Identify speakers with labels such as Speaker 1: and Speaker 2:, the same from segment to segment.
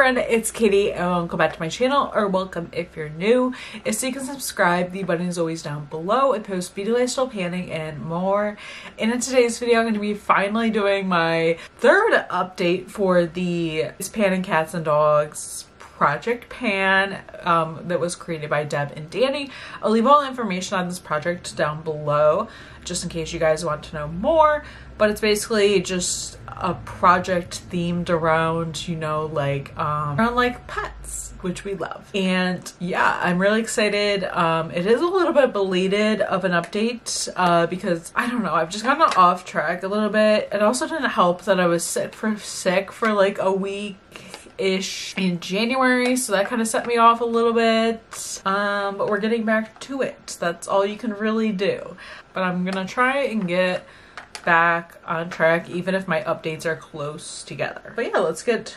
Speaker 1: friend, it's Katie and welcome back to my channel, or welcome if you're new. So you can subscribe, the button is always down below. I post beauty, lifestyle, panning, and more. And in today's video, I'm going to be finally doing my third update for the Pan and Cats and Dogs project pan that was created by Deb and Danny. I'll leave all the information on this project down below just in case you guys want to know more, but it's basically just a project themed around, you know, like around like pets, which we love. And yeah, I'm really excited. It is a little bit belated of an update because I don't know, I've just gotten off track a little bit. It also didn't help that I was sick for like a week-ish in January, so that kind of set me off a little bit, but we're getting back to it. That's all you can really do, but I'm gonna try and get back on track even if my updates are close together. But yeah, let's get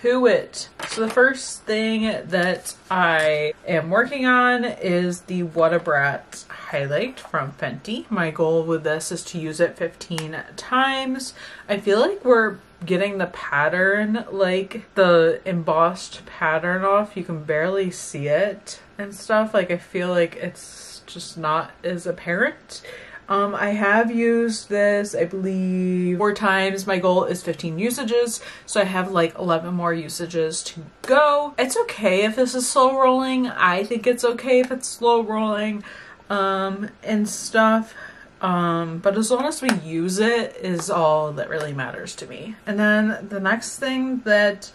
Speaker 1: to it. So the first thing that I am working on is the What a Brat highlight from Fenty. My goal with this is to use it 15 times. I feel like we're getting the pattern, like the embossed pattern off. You can barely see it and stuff. Like I feel like it's just not as apparent. I have used this, I believe, 4 times. My goal is 15 usages, so I have like 11 more usages to go. It's okay if this is slow rolling. I think it's okay if it's slow rolling and stuff. But as long as we use it is all that really matters to me. And then the next thing that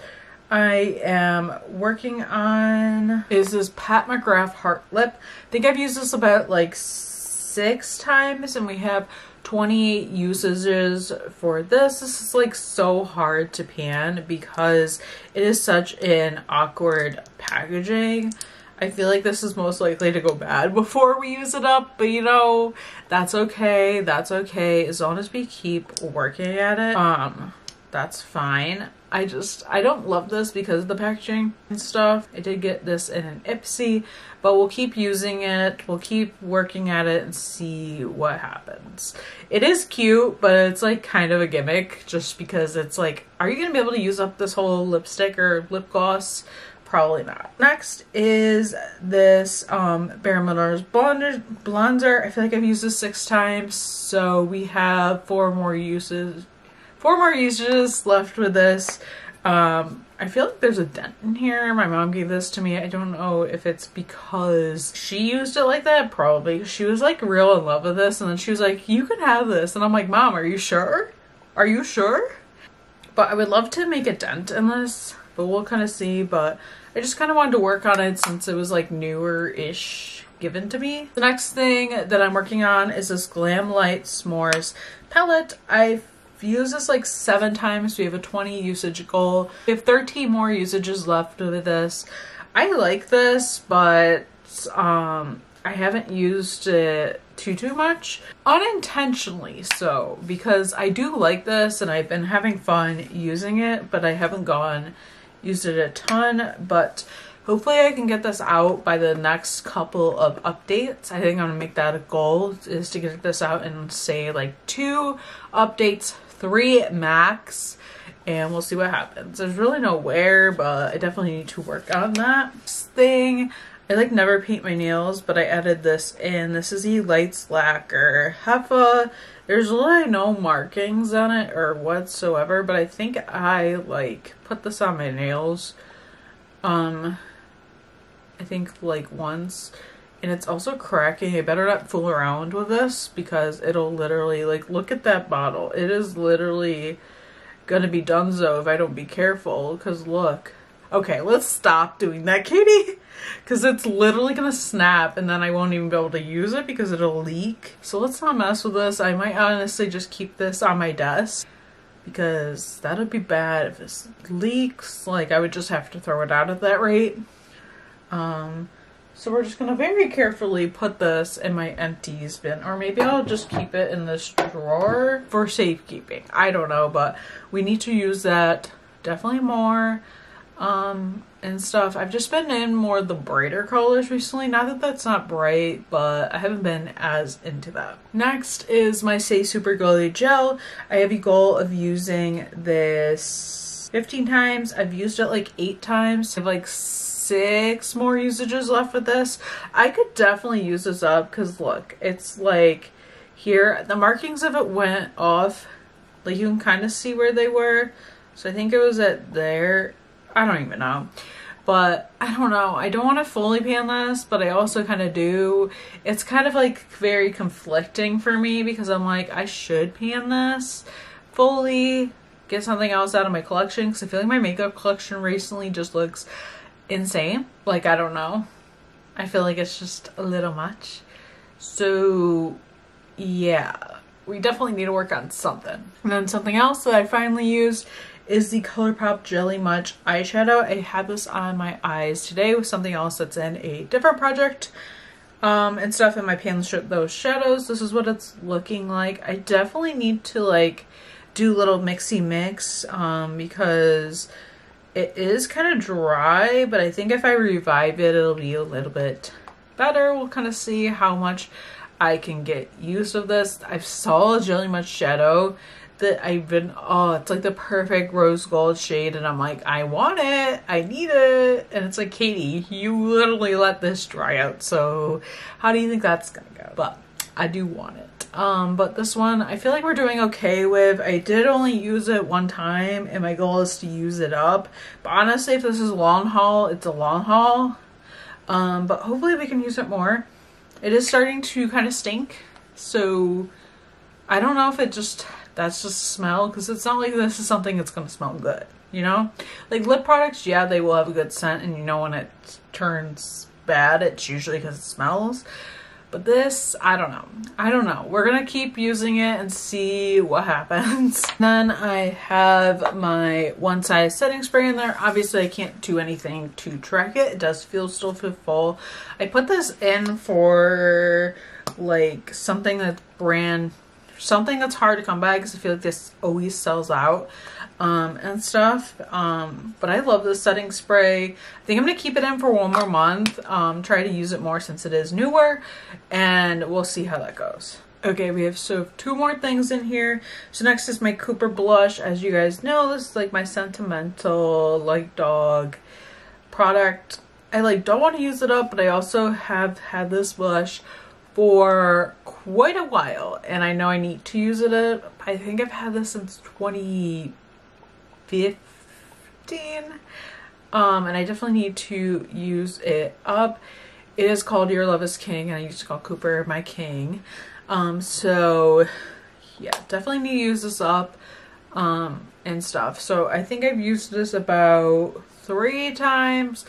Speaker 1: I am working on is this Pat McGrath Heart Lip. I think I've used this about like 6 times and we have 28 usages for this. This is like so hard to pan because it is such an awkward packaging. I feel like this is most likely to go bad before we use it up, but you know, that's okay. That's okay. As long as we keep working at it, that's fine. I don't love this because of the packaging and stuff. I did get this in an Ipsy, but we'll keep using it. We'll keep working at it and see what happens. It is cute, but it's like kind of a gimmick just because it's like, are you going to be able to use up this whole lipstick or lip gloss? Probably not. Next is this Bare Minerals bronzer. I feel like I've used this 6 times, so we have 4 more uses left with this. I feel like there's a dent in here. My mom gave this to me. I don't know if it's because she used it like that. Probably. She was like real in love with this, and then she was like, you can have this. And I'm like, Mom, are you sure? Are you sure? But I would love to make a dent in this, but we'll kind of see. But I just kind of wanted to work on it since it was like newer-ish given to me. The next thing that I'm working on is this Glam Light S'mores palette. I've used this like 7 times. We have a 20 usage goal. We have 13 more usages left with this. I like this, but I haven't used it too much, unintentionally so, because I do like this and I've been having fun using it, but I haven't used it a ton. But hopefully I can get this out by the next couple of updates. I think I'm gonna make that a goal, is to get this out in say like 2 updates, 3 max, and we'll see what happens. There's really no where, but I definitely need to work on that. Next thing, I like never paint my nails, but I added this in. This is the Lights Lacquer Heffa. There's really no markings on it or whatsoever, but I think I like put this on my nails. I think like once, and it's also cracking. I better not fool around with this because it'll literally, like, look at that bottle. It is literally gonna be donezo if I don't be careful, because look. Okay, let's stop doing that, Katie, because it's literally gonna snap and then I won't even be able to use it because it'll leak. So let's not mess with this. I might honestly just keep this on my desk because that would be bad if this leaks. Like, I would just have to throw it out at that rate. So we're just gonna very carefully put this in my empties bin, or maybe I'll just keep it in this drawer for safekeeping. I don't know, but we need to use that definitely more. And stuff. I've just been in more of the brighter colors recently. Not that that's not bright, but I haven't been as into that. Next is my Stay Super Glowy Gel. I have a goal of using this this 15 times. I've used it like 8 times. I have like 6 more usages left with this. I could definitely use this up because look, it's like here, the markings of it went off. Like you can kind of see where they were. So I think it was at there. I don't even know. But I don't know. I don't want to fully pan this, but I also kind of do. It's kind of like very conflicting for me because I'm like, I should pan this fully, get something else out of my collection because I feel like my makeup collection recently just looks insane. Like, I don't know. I feel like it's just a little much. So yeah, we definitely need to work on something. And then something else that I finally used is the ColourPop Jelly Much eyeshadow. I have this on my eyes today with something else that's in a different project and stuff, in my pan those shadows. This is what it's looking like. I definitely need to like do a little mixy mix because it is kind of dry, but I think if I revive it, it'll be a little bit better. We'll kind of see how much I can get use of this. I saw a Jelly Much shadow that I've been, oh, it's like the perfect rose gold shade, and I'm like, I want it, I need it. And it's like, Katie, you literally let this dry out, so how do you think that's gonna go? But I do want it. But this one I feel like we're doing okay with. I did only use it 1 time and my goal is to use it up, but honestly, if this is long haul, it's a long haul. But hopefully we can use it more. It is starting to kind of stink, so I don't know if it just, that's just smell, because it's not like this is something that's going to smell good, you know? Like lip products, yeah, they will have a good scent, and you know when it turns bad, it's usually because it smells. But this, I don't know. I don't know. We're going to keep using it and see what happens. Then I have my One Size setting spray in there. Obviously, I can't do anything to track it. It does still feel full. I put this in for like something that's something that's hard to come by because I feel like this always sells out and stuff. But I love this setting spray. I think I'm gonna keep it in for 1 more month, try to use it more since it is newer, and we'll see how that goes. Okay, we have 2 more things in here. So next is my Cooper blush. As you guys know, this is like my sentimental like dog product. I like don't want to use it up, but I also have had this blush for quite a while, and I know I need to use it up. I think I've had this since 2015, and I definitely need to use it up. It is called Your Love is King, and I used to call Cooper my king. So yeah, definitely need to use this up and stuff. So I think I've used this about 3 times,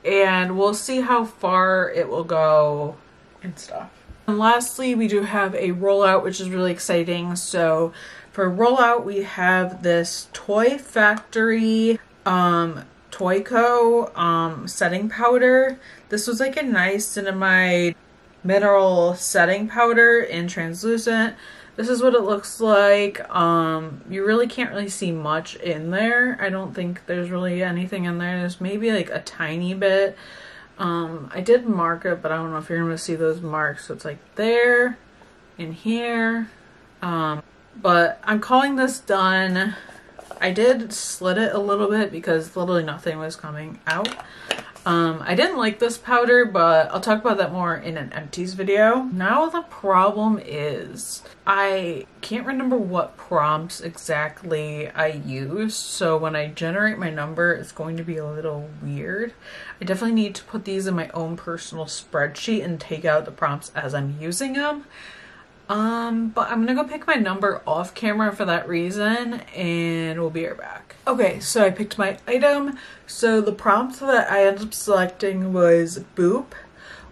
Speaker 1: and we'll see how far it will go and stuff. And lastly, we do have a rollout, which is really exciting. So for rollout, we have this Toy Factory Toyco setting powder. This was like a nice cinnamide mineral setting powder in translucent. This is what it looks like. You really can't really see much in there. I don't think there's really anything in there. There's maybe like a tiny bit. I did mark it, but I don't know if you're gonna see those marks. So it's like there, in here. But I'm calling this done. I did slit it a little bit because literally nothing was coming out. I didn't like this powder, but I'll talk about that more in an empties video. Now the problem is I can't remember what prompts exactly I used, so when I generate my number, it's going to be a little weird. I definitely need to put these in my own personal spreadsheet and take out the prompts as I'm using them. But I'm gonna go pick my number off camera for that reason, and we'll be right back. Okay, so I picked my item. So the prompt that I ended up selecting was Boop,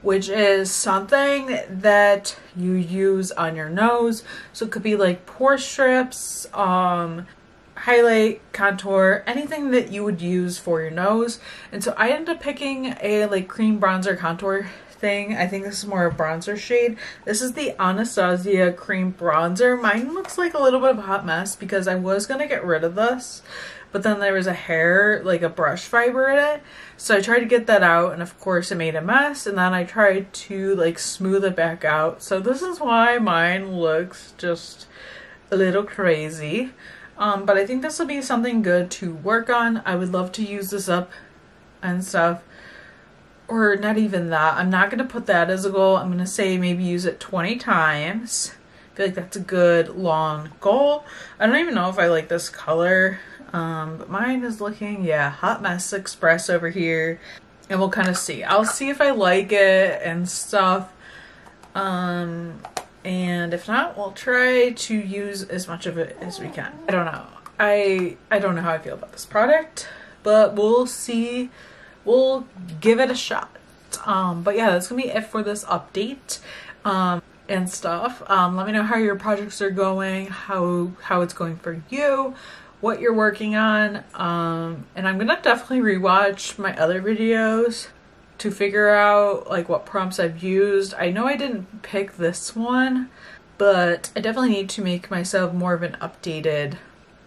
Speaker 1: which is something that you use on your nose. So it could be like pore strips, highlight, contour, anything that you would use for your nose. And so I ended up picking a like cream bronzer contour thing. I think this is more a bronzer shade. This is the Anastasia cream bronzer. Mine looks like a little bit of a hot mess because I was gonna get rid of this, but then there was a hair, like a brush fiber in it. So I tried to get that out, and of course it made a mess, and then I tried to like smooth it back out. So this is why mine looks just a little crazy. But I think this will be something good to work on. I would love to use this up and stuff. Or not even that. I'm not going to put that as a goal. I'm going to say maybe use it 20 times. I feel like that's a good long goal. I don't even know if I like this color. But mine is looking, yeah, Hot Mess Express over here. And we'll kind of see. I'll see if I like it and stuff. And if not, we'll try to use as much of it as we can. I don't know. I don't know how I feel about this product, but we'll see. We'll give it a shot. But yeah, that's gonna be it for this update and stuff. Let me know how your projects are going, how it's going for you, what you're working on. And I'm gonna definitely rewatch my other videos to figure out like what prompts I've used. I know I didn't pick this one, but I definitely need to make myself more of an updated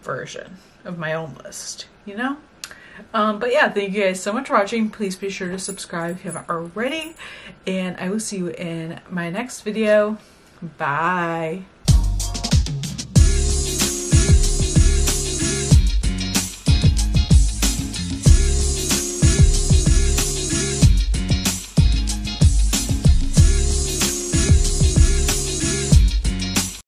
Speaker 1: version of my own list, you know? But yeah, thank you guys so much for watching. Please be sure to subscribe if you haven't already, and I will see you in my next video. Bye.